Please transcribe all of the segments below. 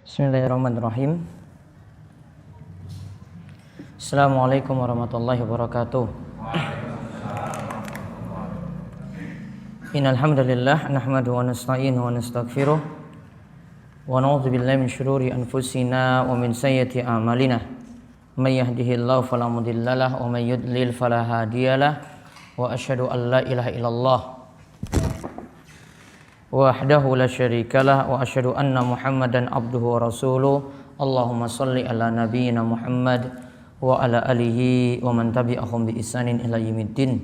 Bismillahirrahmanirrahim. Assalamualaikum warahmatullahi wabarakatuh. Innal hamdalillah nahmaduhu wa nasta'inuhu wa nastaghfiruh wa na'udzu billahi min shururi anfusina wa min sayyiati a'malina. May yahdihillahu fala mudhillalah wa may yudlil fala hadiyalah. Wa asyhadu an la ilaha illallah wahdahu la syarikalah wa asyhadu anna Muhammadan abduhu wa rasuluh. Allahumma shalli ala nabiyyina Muhammad wa ala alihi wa man tabi'ahum bi ihsanin ila yaumiddin.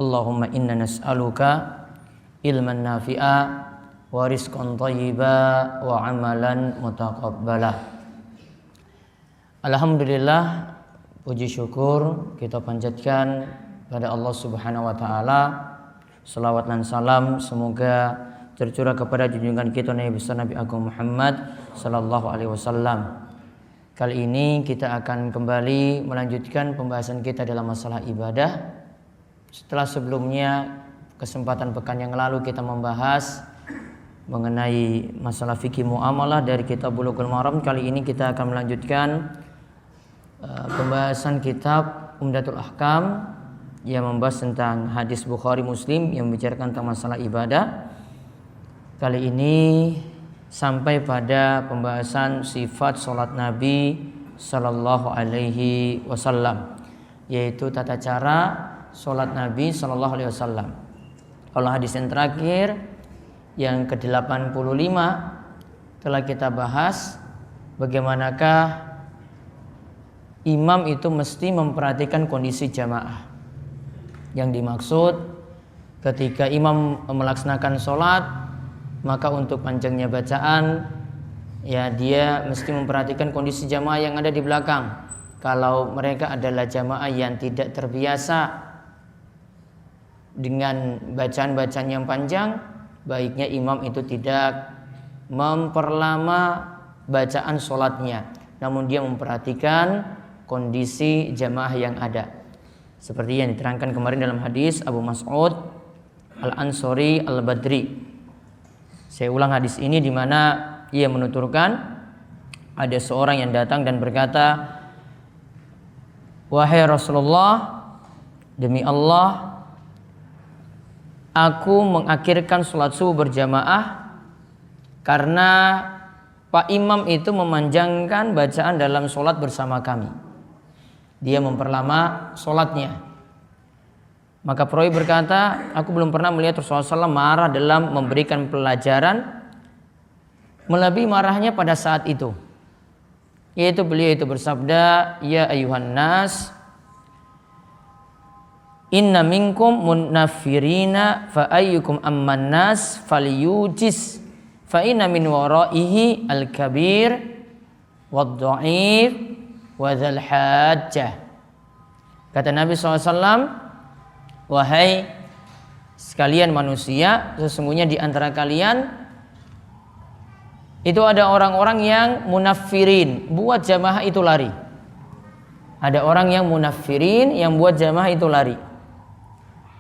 Allahumma inna nas'aluka ilman nafi'a wa rizqan thayyiba wa amalan mutaqabbala. Alhamdulillah, puji syukur kita panjatkan pada Allah Subhanahu wa taala. Selawat dan salam semoga tercurah kepada junjungan kita Nabi besar Nabi Agung Muhammad sallallahu alaihi wasallam. Kali ini kita akan kembali melanjutkan pembahasan kita dalam masalah ibadah. Setelah sebelumnya kesempatan pekan yang lalu kita membahas mengenai masalah fikih muamalah dari kitab Bulughul Maram, kali ini kita akan melanjutkan pembahasan kitab Umdatul Ahkam yang membahas tentang hadis Bukhari Muslim yang membicarakan tentang masalah ibadah. Kali ini sampai pada pembahasan sifat salat Nabi sallallahu alaihi wasallam, yaitu tata cara salat Nabi sallallahu alaihi wasallam. Kalau hadis yang terakhir yang ke-85 telah kita bahas bagaimanakah imam itu mesti memperhatikan kondisi jamaah. Yang dimaksud ketika imam melaksanakan sholat, maka untuk panjangnya bacaan ya dia mesti memperhatikan kondisi jamaah yang ada di belakang. Kalau mereka adalah jamaah yang tidak terbiasa dengan bacaan-bacaan yang panjang, baiknya imam itu tidak memperlama bacaan sholatnya, namun dia memperhatikan kondisi jamaah yang ada. Seperti yang diterangkan kemarin dalam hadis Abu Mas'ud Al-Ansori Al-Badri. Saya ulang hadis ini di mana ia menuturkan ada seorang yang datang dan berkata, "Wahai Rasulullah, demi Allah, aku mengakhirkan sholat subuh berjamaah karena Pak Imam itu memanjangkan bacaan dalam sholat bersama kami. Dia memperlama sholatnya." Maka perawi berkata, "Aku belum pernah melihat Rasulullah SAW marah dalam memberikan pelajaran melebihi marahnya pada saat itu. Yaitu beliau itu bersabda, Ya ayuhan nas, inna minkum munaffirina fa ayyukum amman nas falyujis fa inna min waraihi al-kabir wad-dha'if wa dzal hajjah." Kata Nabi SAW, "Wahai sekalian manusia, sesungguhnya di antara kalian itu ada orang-orang yang munaffirin, buat jamaah itu lari. Ada orang yang munaffirin yang buat jamaah itu lari."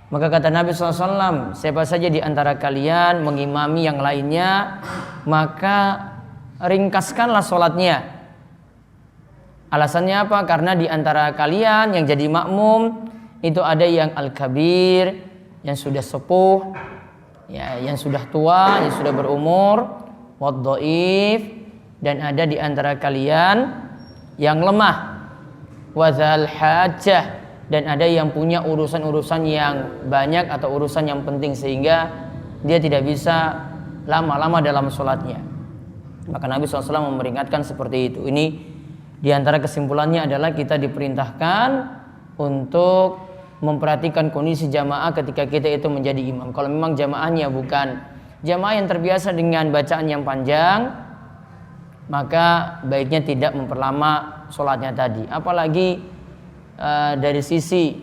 Maka kata Nabi SAW, siapa saja di antara kalian mengimami yang lainnya, maka ringkaskanlah sholatnya. Alasannya apa? Karena di antara kalian yang jadi makmum itu ada yang al-kabir, yang sudah sepuh, ya, yang sudah tua, yang sudah berumur, wad-dhaif, dan ada di antara kalian yang lemah, wadzal hajjah, dan ada yang punya urusan-urusan yang banyak atau urusan yang penting sehingga dia tidak bisa lama-lama dalam sholatnya. Maka Nabi SAW memperingatkan seperti itu. Ini diantara kesimpulannya adalah kita diperintahkan untuk memperhatikan kondisi jamaah ketika kita itu menjadi imam. Kalau memang jamaahnya bukan jamaah yang terbiasa dengan bacaan yang panjang, maka baiknya tidak memperlama sholatnya tadi. Apalagi dari sisi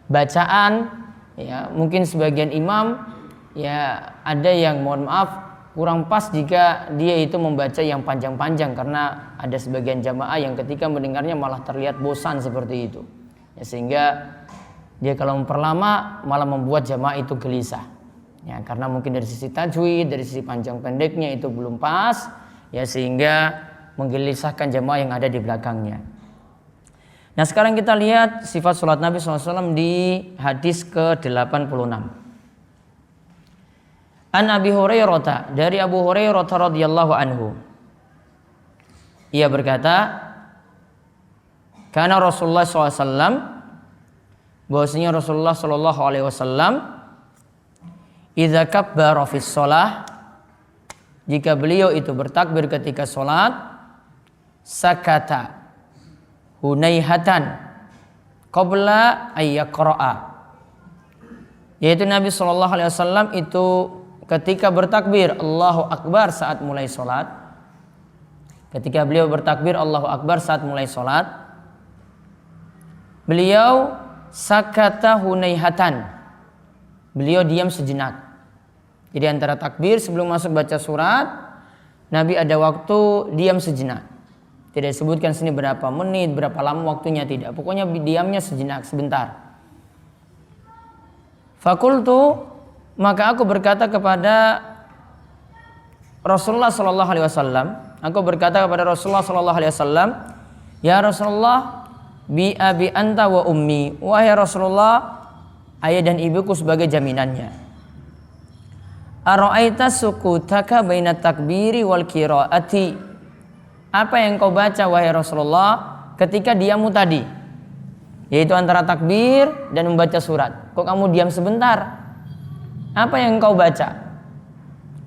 bacaan, ya mungkin sebagian imam ya ada yang mohon maaf kurang pas jika dia itu membaca yang panjang-panjang, karena ada sebagian jamaah yang ketika mendengarnya malah terlihat bosan seperti itu. Ya, sehingga Dia kalau memperlama malah membuat jamaah itu gelisah. Ya, karena mungkin dari sisi tajwid, dari sisi panjang pendeknya itu belum pas, ya sehingga menggelisahkan jamaah yang ada di belakangnya. Nah, sekarang kita lihat sifat salat Nabi SAW di hadis ke-86. An Abi Hurairah, dari Abu Hurairah radhiyallahu anhu. Ia berkata, karena Rasulullah SAW, bahwasanya Rasulullah Shallallahu Alaihi Wasallam, idza kabbara fis shalah, jika beliau itu bertakbir ketika sholat, sakata hunaihatan qabla ayyaqra'a, yaitu Nabi Shallallahu Alaihi Wasallam itu ketika bertakbir Allahu Akbar saat mulai sholat, ketika beliau bertakbir Allahu Akbar saat mulai sholat, beliau sakata hunaihatan, beliau diam sejenak. Jadi antara takbir sebelum masuk baca surat, Nabi ada waktu diam sejenak. Tidak disebutkan sini berapa menit, berapa lama waktunya, tidak. Pokoknya diamnya sejenak, sebentar. Fakultu, maka aku berkata kepada Rasulullah Sallallahu Alaihi Wasallam, aku berkata kepada Rasulullah Sallallahu Alaihi Wasallam, ya Rasulullah, bi abi anta wa ummi, wahai Rasulullah, ayah dan ibuku sebagai jaminannya. Ara'aita sukutaka baina takbiri wal qiraati, apa yang kau baca wahai Rasulullah ketika diammu tadi, yaitu antara takbir dan membaca surat. Kok kamu diam sebentar? Apa yang kau baca?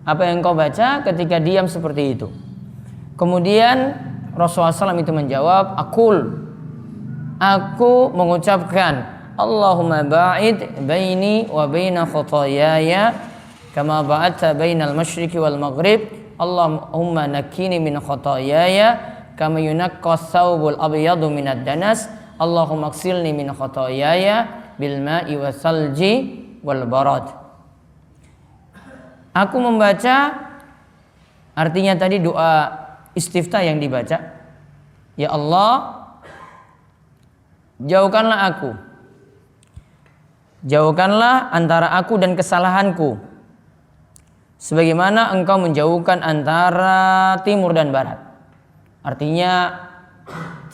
Apa yang kau baca ketika diam seperti itu? Kemudian Rasulullah SAW itu menjawab, aku mengucapkan, Allahumma ba'id baini wa baina khotoyaya kama ba'adta bainal masyriqi wal maghrib, Allahumma nakini min khotoyaya kama yunaqqas thawbul abyadu minad danas, Allahumma aksilni min khotoyaya bil ma'i wa salji wal barad. Aku membaca, artinya tadi doa istiftah yang dibaca, ya Allah, jauhkanlah antara aku dan kesalahanku, sebagaimana engkau menjauhkan antara timur dan barat. Artinya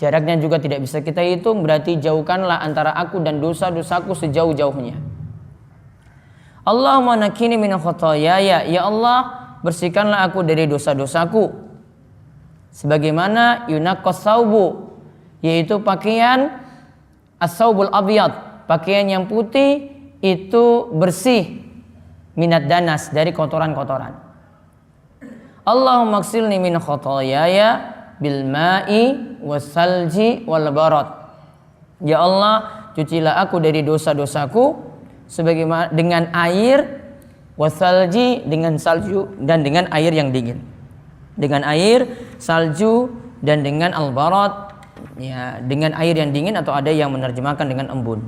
jaraknya juga tidak bisa kita hitung, berarti jauhkanlah antara aku dan dosa-dosaku sejauh-jauhnya. Allahumma nakini min khotoyaya, ya Allah, bersihkanlah aku dari dosa-dosaku, sebagaimana yunaqqas thawbu, yaitu pakaian as-thawbul abyad, pakaian yang putih itu bersih, minad danas, dari kotoran-kotoran. Allahumma aksilni min khotoyaya bil ma'i wasalji wal barad, ya Allah, cucilah aku dari dosa-dosaku sebagaimana dengan air, wasalji dengan salju, dan dengan air yang dingin, dengan air, salju, dan dengan al-barad, ya, dengan air yang dingin, atau ada yang menerjemahkan dengan embun.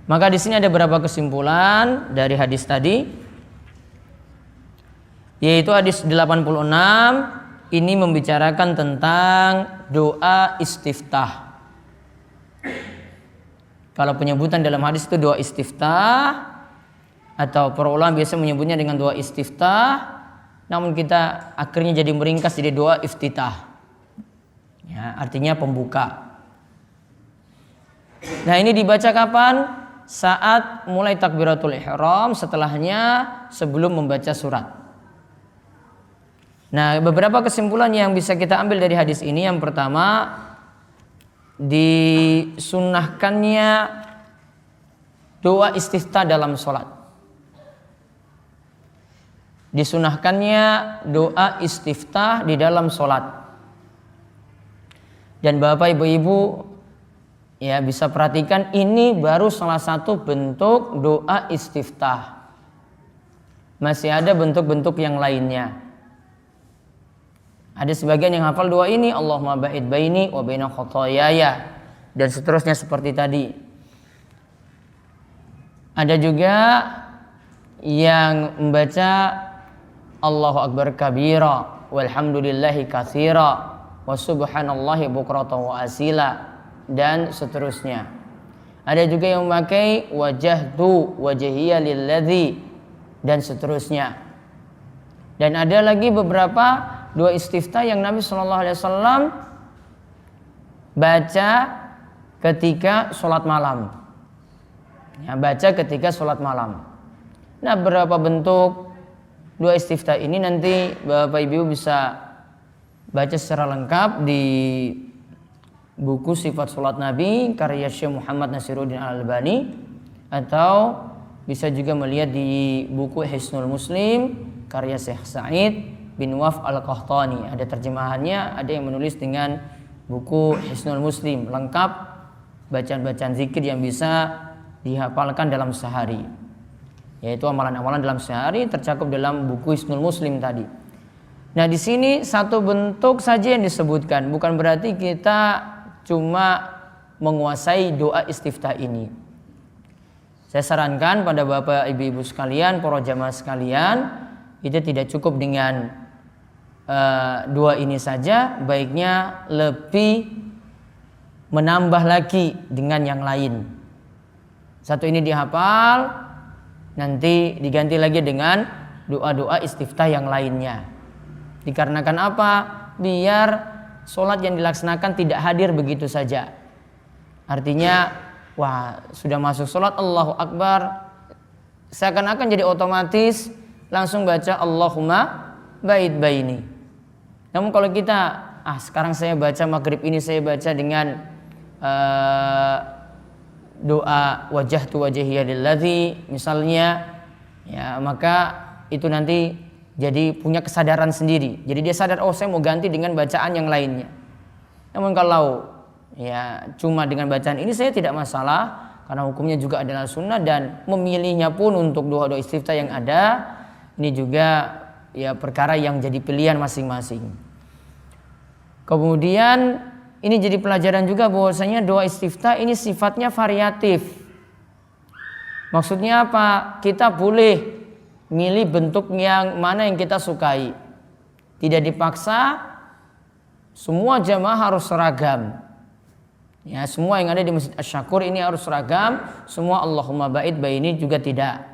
Maka di sini ada beberapa kesimpulan dari hadis tadi, yaitu hadis 86 ini membicarakan tentang doa istiftah. Kalau penyebutan dalam hadis itu doa istiftah, atau para ulama biasa menyebutnya dengan doa istiftah, namun kita akhirnya jadi meringkas jadi doa iftitah, ya, artinya pembuka. Nah, ini dibaca kapan? Saat mulai takbiratul ihram, setelahnya sebelum membaca surat. Nah, beberapa kesimpulan yang bisa kita ambil dari hadis ini. Yang pertama, disunnahkannya doa istiftah dalam sholat. Disunahkannya doa istiftah di dalam sholat. Dan Bapak Ibu-Ibu ya bisa perhatikan, ini baru salah satu bentuk doa istiftah. Masih ada bentuk-bentuk yang lainnya. Ada sebagian yang hafal doa ini, Allahumma ba'id baini wa baina khotoyaya, dan seterusnya seperti tadi. Ada juga yang membaca Allahu Akbar kabira walhamdulillahi katsira wa subhanallahi bukratan wa asila, dan seterusnya. Ada juga yang memakai wajahtu wajhiya lilladzi dan seterusnya. Dan ada lagi beberapa doa istiftah yang Nabi SAW baca ketika sholat malam. Ya, baca ketika sholat malam. Nah, berapa bentuk doa istiftah ini nanti Bapak Ibu bisa baca secara lengkap di buku Sifat Sholat Nabi karya Syekh Muhammad Nasiruddin Al-Albani, atau bisa juga melihat di buku Hisnul Muslim karya Syekh Sa'id bin Waf Al-Qahtani. Ada terjemahannya, ada yang menulis dengan buku Hisnul Muslim, lengkap bacaan-bacaan zikir yang bisa dihafalkan dalam sehari, yaitu amalan-amalan dalam sehari tercakup dalam buku Hisnul Muslim tadi. Nah, di sini satu bentuk saja yang disebutkan, bukan berarti kita cuma menguasai doa istiftah ini. Saya sarankan pada Bapak Ibu-ibu sekalian, para jamaah sekalian, itu tidak cukup dengan doa ini saja, baiknya lebih menambah lagi dengan yang lain. Satu ini dihafal, nanti diganti lagi dengan doa-doa istiftah yang lainnya. Dikarenakan apa? Biar sholat yang dilaksanakan tidak hadir begitu saja. Artinya, wah, sudah masuk sholat, Allahu Akbar, seakan-akan jadi otomatis langsung baca Allahumma ba'id baini. Namun kalau kita, sekarang saya baca maghrib ini saya baca dengan doa wajahtu wajhiya lilladzi misalnya, ya, maka itu nanti jadi punya kesadaran sendiri. Jadi dia sadar, oh saya mau ganti dengan bacaan yang lainnya. Namun kalau ya cuma dengan bacaan ini saya tidak masalah, karena hukumnya juga adalah sunnah, dan memilihnya pun untuk doa-doa istiftah yang ada ini juga ya perkara yang jadi pilihan masing-masing. Kemudian ini jadi pelajaran juga bahwasanya doa istiftah ini sifatnya variatif. Maksudnya apa? Kita boleh milih bentuk yang mana yang kita sukai. Tidak dipaksa semua jamaah harus seragam. Ya, semua yang ada di Masjid Asy-Syakur ini harus seragam. Semua Allahumma ba'id baini juga tidak.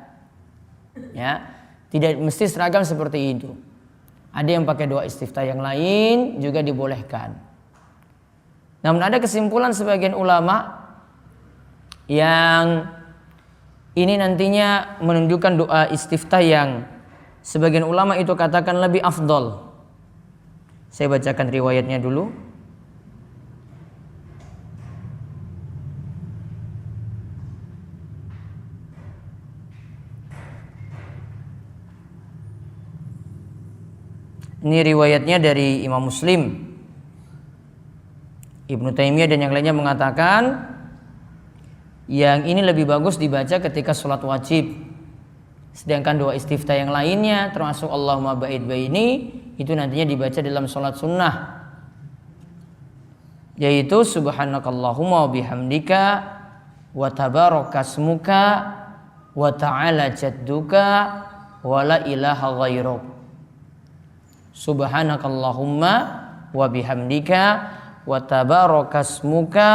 Ya, tidak mesti seragam seperti itu. Ada yang pakai doa istiftah yang lain juga dibolehkan. Namun ada kesimpulan sebagian ulama yang ini nantinya menunjukkan doa istiftah yang sebagian ulama itu katakan lebih afdol. Saya bacakan riwayatnya dulu. Ini riwayatnya dari Imam Muslim. Ibnu Taimiyah dan yang lainnya mengatakan yang ini lebih bagus dibaca ketika sholat wajib. Sedangkan doa istiftah yang lainnya termasuk Allahumma ba'id baini itu nantinya dibaca dalam sholat sunnah, yaitu subhanakallahumma wa bihamdika wa tabarakasmuka wa ta'ala jadduka wa la ilaha ghairuk. Subhanakallahumma wa bihamdika wa tabarakasmuka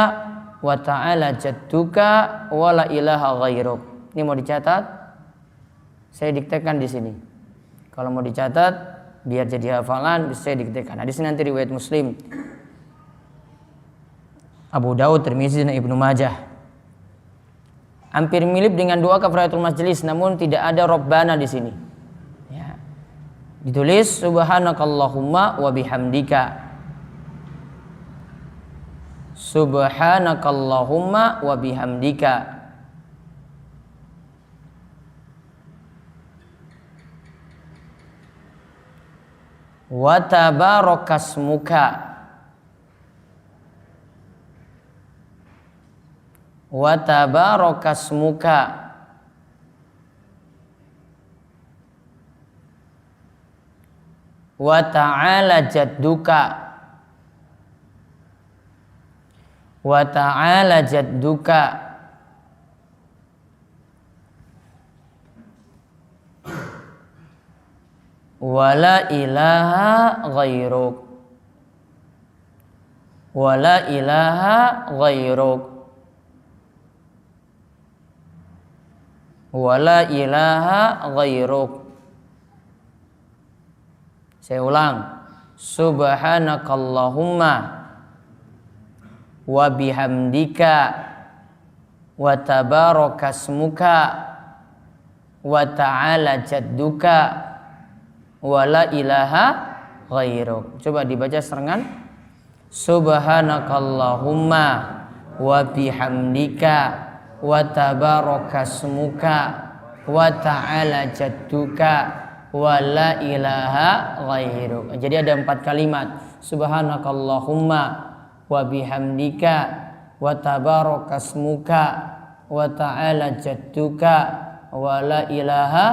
wa ta'ala jadduka wa la ilaha ghairuk. Ini mau dicatat? Saya diktekan di sini. Kalau mau dicatat biar jadi hafalan bisa saya diktekan. Hadis ini nanti riwayat Muslim, Abu Daud, Tirmizi dan Ibnu Majah. Hampir mirip dengan doa kafaratul majlis, namun tidak ada Rabbana di sini. Ya. Ditulis subhanakallahumma wa bihamdika. Subhanakallahumma wa bihamdika. Wa tabarakasmuka. Wa tabarakasmuka. Wa ta'ala jadduka. Wa ta'ala jadduka. Wa la ilaha ghairuk. Wa la ilaha ghairuk. wala ilaha ghairuk. Saya ulang. Subhanakallahumma wa bihamdika wa tabarakasmuka wa ta'ala jadduka wa la ilaha ghairuk. Coba dibaca serengan. Subhanakallahumma wa bihamdika wa tabarakasmuka wa ta'ala jadduka wa la ilaha ghairuk. Jadi ada 4 kalimat. Subhanakallahumma wa bihamdika wa tabarakasmuka wa ta'ala jadduka wa la ilaha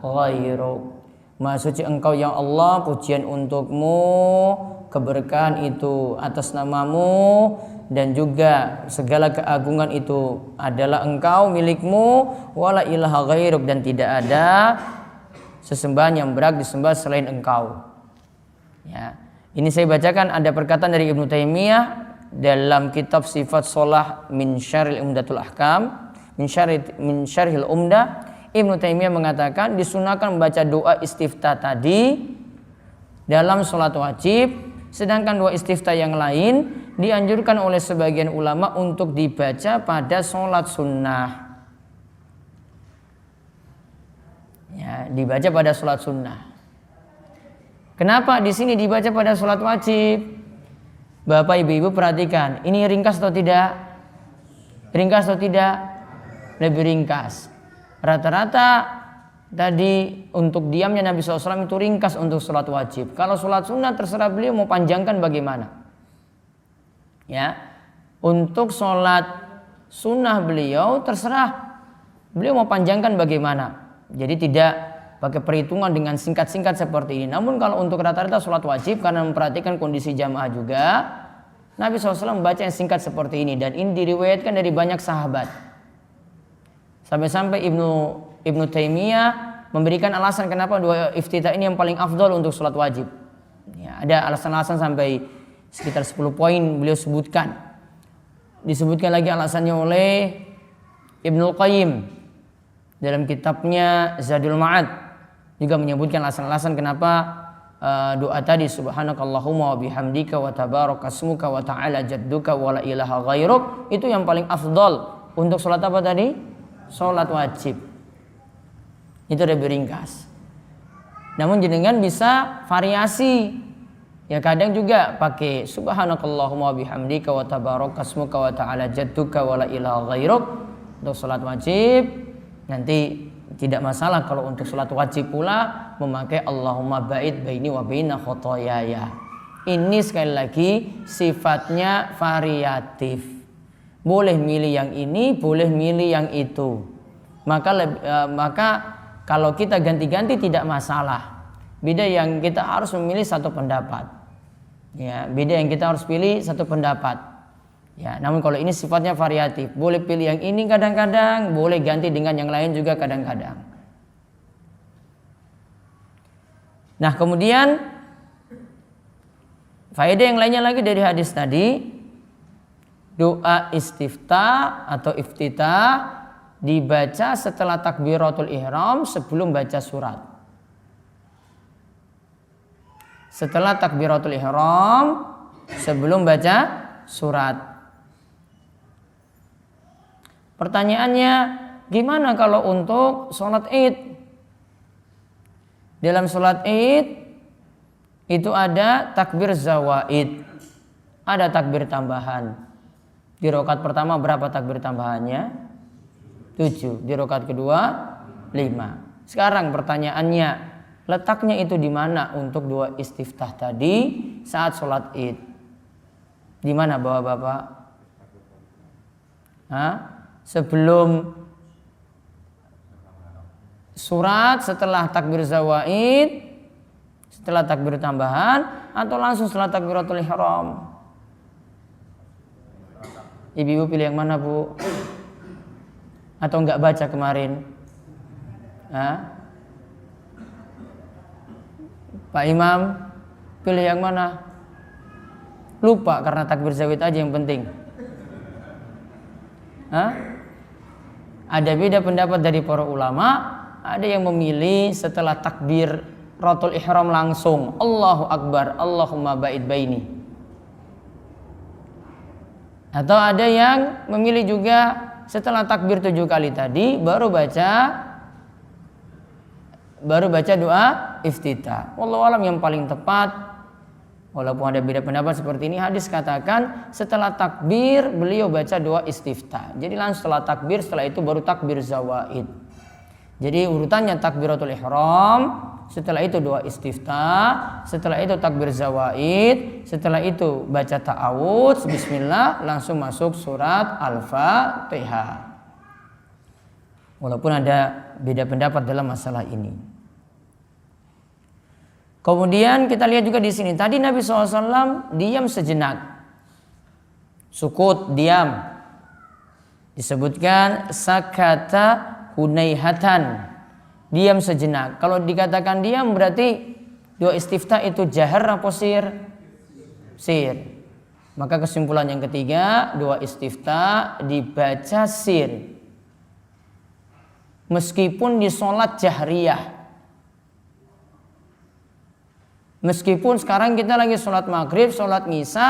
ghairuk. Maha suci Engkau ya Allah, pujian untukmu, keberkahan itu atas namamu, dan juga segala keagungan itu adalah Engkau, milikmu, wala ilaha ghairuk, dan tidak ada sesembahan yang berhak disembah selain Engkau. Ya, ini saya bacakan ada perkataan dari Ibnu Taimiyah dalam kitab Sifat Shalah min Syarhil Umdatul Ahkam, min Syarhil Umdah. Ibnu Taimiyah mengatakan disunahkan membaca doa istiftah tadi dalam sholat wajib, sedangkan doa istiftah yang lain dianjurkan oleh sebagian ulama untuk dibaca pada sholat sunnah. Ya, dibaca pada sholat sunnah. Kenapa di sini dibaca pada sholat wajib? Bapak ibu-ibu perhatikan, ini ringkas atau tidak? Ringkas atau tidak? Lebih ringkas. Rata-rata tadi untuk diamnya Nabi SAW itu ringkas untuk sholat wajib. Kalau sholat sunnah terserah beliau mau panjangkan bagaimana. Ya, untuk sholat sunnah beliau terserah beliau mau panjangkan bagaimana. Jadi tidak pakai perhitungan dengan singkat-singkat seperti ini. Namun kalau untuk rata-rata sholat wajib, karena memperhatikan kondisi jamaah juga, Nabi SAW membaca yang singkat seperti ini. Dan ini diriwayatkan dari banyak sahabat. Sampai-sampai Ibnu Taimiyah memberikan alasan kenapa doa iftitah ini yang paling afdol untuk sholat wajib. Ya, ada alasan-alasan sampai sekitar 10 poin beliau sebutkan. Disebutkan lagi alasannya oleh Ibnu Qayyim dalam kitabnya Zadul Ma'ad, juga menyebutkan alasan-alasan kenapa doa tadi subhanakallahumma wa bihamdika wa tabarakasmuka wa ta'ala jadduka wa la ilaha ghairuk itu yang paling afdol untuk sholat apa tadi? Sholat wajib. Itu lebih ringkas. Namun jenengan bisa variasi. Ya kadang juga pakai subhanakallahumma bihamdika wa tabarakasmuka wa ta'ala jadduka wa la ilaha ghairuk untuk sholat wajib. Nanti tidak masalah kalau untuk sholat wajib pula memakai Allahumma ba'id baini wa baina khotoyaya. Ini sekali lagi sifatnya variatif. Boleh milih yang ini, boleh milih yang itu. Maka kalau kita ganti-ganti tidak masalah. Beda yang kita harus memilih satu pendapat. Ya, beda yang kita harus pilih satu pendapat. Ya, namun kalau ini sifatnya variatif, boleh pilih yang ini kadang-kadang, boleh ganti dengan yang lain juga kadang-kadang. Nah, kemudian faedah yang lainnya lagi dari hadis tadi, doa istiftah atau iftitah dibaca setelah takbiratul ihram sebelum baca surat. Setelah takbiratul ihram sebelum baca surat. Pertanyaannya, gimana kalau untuk sholat id? Dalam sholat id itu ada takbir zawaid, ada takbir tambahan. Di rakaat pertama berapa takbir tambahannya? 7. Di rakaat kedua 5. Sekarang pertanyaannya, letaknya itu di mana untuk doa istiftah tadi saat sholat id? Di mana bapak-bapak? Sebelum surat, setelah takbir zawaid, setelah takbir tambahan, atau langsung setelah takbiratul ihram? Ibu-ibu pilih yang mana, Bu? Atau enggak baca kemarin? Pak Imam, pilih yang mana? Lupa karena takbir zawid aja yang penting. Ada beda pendapat dari para ulama. Ada yang memilih setelah takbiratul ihram langsung Allahu Akbar, Allahumma ba'id baini. Atau ada yang memilih juga setelah takbir 7 kali tadi baru baca doa iftitah. Wallahu alam yang paling tepat, walaupun ada beda pendapat seperti ini, hadis katakan setelah takbir beliau baca doa istiftah. Jadi langsung setelah takbir, setelah itu baru takbir zawaid. Jadi urutannya takbiratul ihram, setelah itu doa istiftah, setelah itu takbir zawaid, setelah itu baca ta'awudz, bismillah, langsung masuk surat Al-Fatihah. Walaupun ada beda pendapat dalam masalah ini. Kemudian kita lihat juga di sini. Tadi Nabi SAW diam sejenak, sukut, diam. Disebutkan sakata hunaihatan, diam sejenak. Kalau dikatakan diam berarti doa istiftah itu jahar atau sir? Maka kesimpulan yang ketiga, doa istiftah dibaca sir. Meskipun di sholat jahriyah. Meskipun sekarang kita lagi sholat maghrib, sholat ngisya,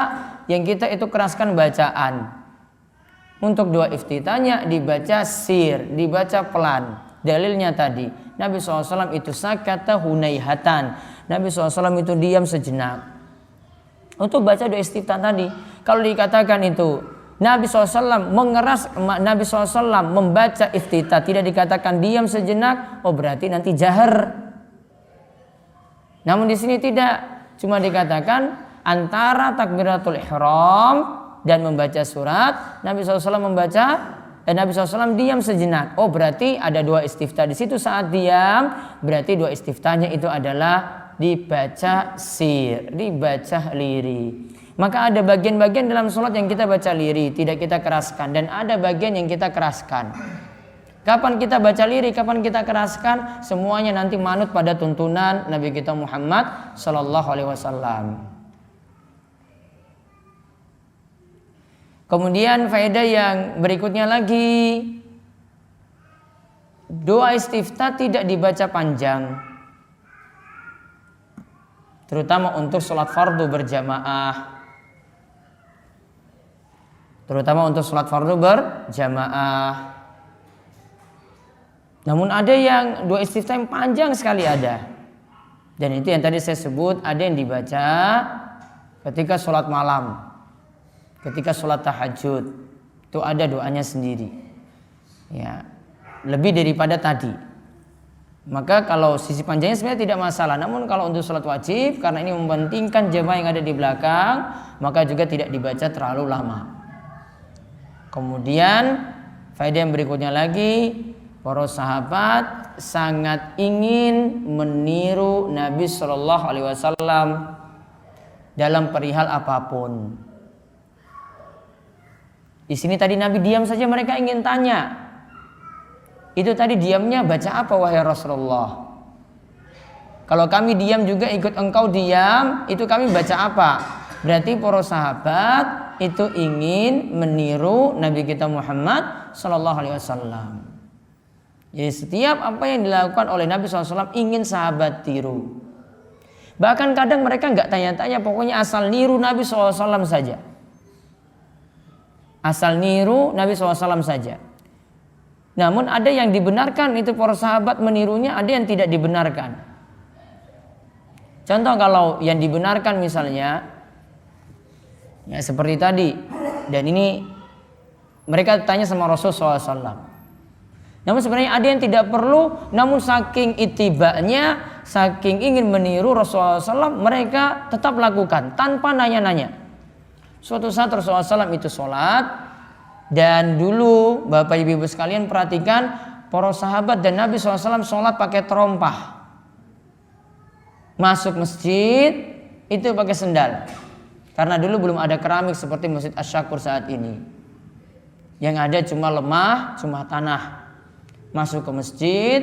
yang kita itu keraskan bacaan. Untuk doa iftitahnya dibaca sir, dibaca pelan. Dalilnya tadi Nabi SAW itu sakata hunaihatan, Nabi SAW itu diam sejenak untuk baca doa istiftah tadi. Kalau dikatakan itu Nabi SAW Nabi SAW membaca iftitah, tidak dikatakan diam sejenak, oh berarti nanti jahar. Namun di sini tidak, cuma dikatakan antara takbiratul ihram dan membaca surat, Nabi SAW Nabi SAW diam sejenak. Oh berarti ada doa istiftah di situ saat diam. Berarti doa istiftahnya itu adalah dibaca sir, dibaca liri. Maka ada bagian-bagian dalam sholat yang kita baca liri, tidak kita keraskan, dan ada bagian yang kita keraskan. Kapan kita baca liri, kapan kita keraskan, semuanya nanti manut pada tuntunan Nabi kita Muhammad Sallallahu Alaihi Wasallam. Kemudian faedah yang berikutnya lagi, doa istiftah tidak dibaca panjang, terutama untuk sholat fardu berjamaah. Namun ada yang doa istiftah yang panjang sekali ada. Dan itu yang tadi saya sebut, ada yang dibaca ketika sholat malam. Ketika sholat tahajud itu ada doanya sendiri, ya, lebih daripada tadi. Maka kalau sisi panjangnya sebenarnya tidak masalah. Namun kalau untuk sholat wajib, karena ini mementingkan jemaah yang ada di belakang, maka juga tidak dibaca terlalu lama. Kemudian faedah yang berikutnya lagi, para sahabat sangat ingin meniru Nabi Shallallahu Alaihi Wasallam dalam perihal apapun. Di sini tadi Nabi diam saja, mereka ingin tanya. Itu tadi diamnya baca apa wahai Rasulullah? Kalau kami diam juga ikut engkau diam, itu kami baca apa? Berarti para sahabat itu ingin meniru Nabi kita Muhammad Sallallahu Alaihi Wasallam. Jadi setiap apa yang dilakukan oleh Nabi SAW ingin sahabat tiru. Bahkan kadang mereka nggak tanya-tanya, pokoknya asal niru Nabi SAW saja. Asal niru Nabi SAW saja. Namun ada yang dibenarkan itu para sahabat menirunya, ada yang tidak dibenarkan. Contoh kalau yang dibenarkan misalnya, ya seperti tadi, dan ini mereka tanya sama Rasulullah SAW. Namun sebenarnya ada yang tidak perlu, namun saking itibanya, saking ingin meniru Rasulullah SAW, mereka tetap lakukan tanpa nanya-nanya. Suatu saat Rasulullah SAW itu sholat, dan dulu Bapak Ibu sekalian perhatikan, para sahabat dan Nabi SAW sholat pakai terompah. Masuk masjid itu pakai sendal, karena dulu belum ada keramik seperti Masjid Asy-Syakur saat ini. Yang ada cuma lemah, cuma tanah. Masuk ke masjid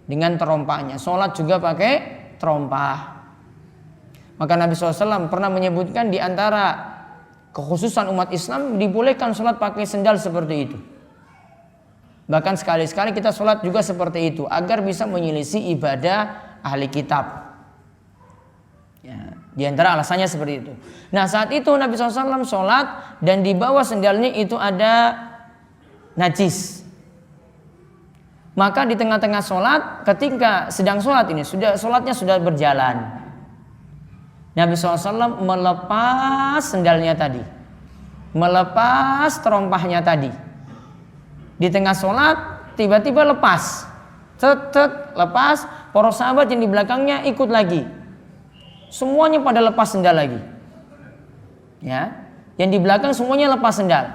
dengan terompahnya, sholat juga pakai terompah. Maka Nabi SAW pernah menyebutkan di antara kekhususan umat Islam dibolehkan sholat pakai sendal seperti itu. Bahkan sekali-sekali kita sholat juga seperti itu agar bisa menyelisih ibadah ahli kitab. Ya, di antara alasannya seperti itu. Nah, saat itu Nabi SAW sholat dan di bawah sendalnya itu ada najis. Maka di tengah-tengah sholat, ketika sedang sholat ini, sholatnya sudah berjalan, Nabi SAW melepas sendalnya tadi, melepas terompahnya tadi. Di tengah sholat tiba-tiba lepas, lepas. Para sahabat yang di belakangnya ikut lagi, semuanya pada lepas sendal lagi. Ya, yang di belakang semuanya lepas sendal.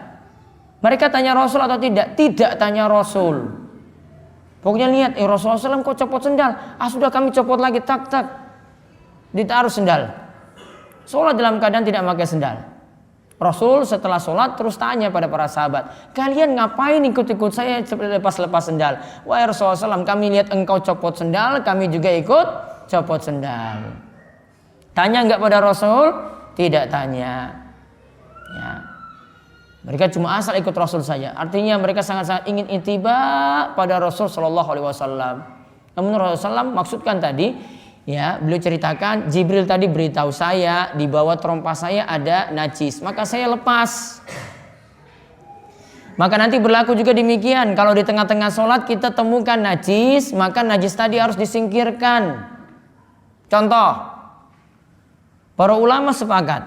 Mereka tanya Rasul atau tidak? Tidak tanya Rasul. Pokoknya lihat, Rasulullah SAW kok copot sendal? Sudah kami copot lagi, tak. Ditaruh sendal. Sholat dalam keadaan tidak pakai sendal. Rasul setelah sholat terus tanya pada para sahabat, kalian ngapain ikut-ikut saya lepas-lepas sendal? Wahai Rasulullah SAW, kami lihat engkau copot sendal, kami juga ikut copot sendal. Tanya enggak pada Rasul? Tidak tanya. Ya. Mereka cuma asal ikut Rasul saja. Artinya mereka sangat-sangat ingin ittiba pada Rasul Shallallahu Alaihi Wasallam. Namun Rasulullah SAW maksudkan tadi, ya beliau ceritakan Jibril tadi beritahu saya di bawah terompa saya ada najis, maka saya lepas. Maka nanti berlaku juga demikian. Kalau di tengah-tengah sholat kita temukan najis, maka najis tadi harus disingkirkan. Contoh, para ulama sepakat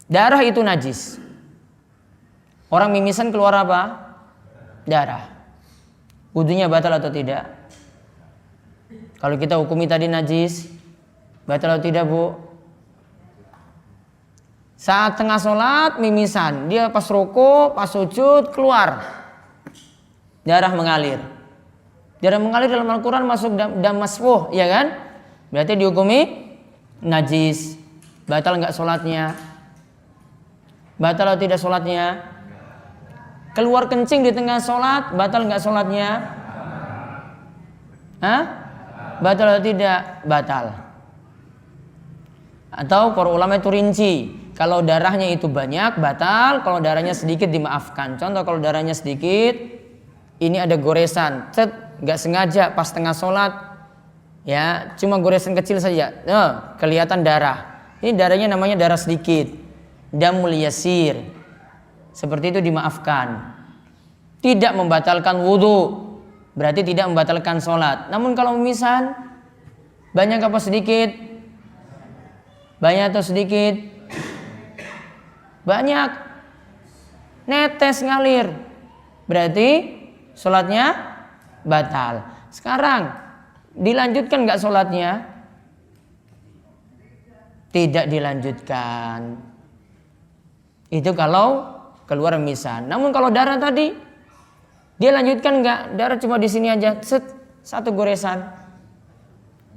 darah itu najis. Orang mimisan keluar apa? Darah. Wudunya batal atau tidak? Kalau kita hukumi tadi najis, batal atau tidak, Bu? Saat tengah sholat mimisan, dia pas ruku, pas sujud keluar, darah mengalir. Darah mengalir dalam Al-Quran masuk dam masfuh, ya kan? Berarti dihukumi najis. Batal enggak sholatnya? Batal atau tidak sholatnya? Keluar kencing di tengah sholat, batal enggak sholatnya? Batal atau tidak? Batal. Atau para ulama itu rinci, kalau darahnya itu banyak batal, kalau darahnya sedikit dimaafkan. Contoh kalau darahnya sedikit, ini ada goresan, nggak sengaja pas tengah sholat, ya cuma goresan kecil saja, kelihatan darah. Ini darahnya namanya darah sedikit, damul yasir. Seperti itu dimaafkan. Tidak membatalkan wudu, berarti tidak membatalkan sholat. Namun kalau mimisan, banyak apa sedikit? Banyak atau sedikit? Banyak. Netes ngalir, berarti sholatnya batal. Sekarang dilanjutkan nggak sholatnya? Tidak dilanjutkan. Itu kalau keluar mimisan. Namun kalau darah tadi, dia lanjutkan nggak? Darah cuma di sini aja, satu goresan.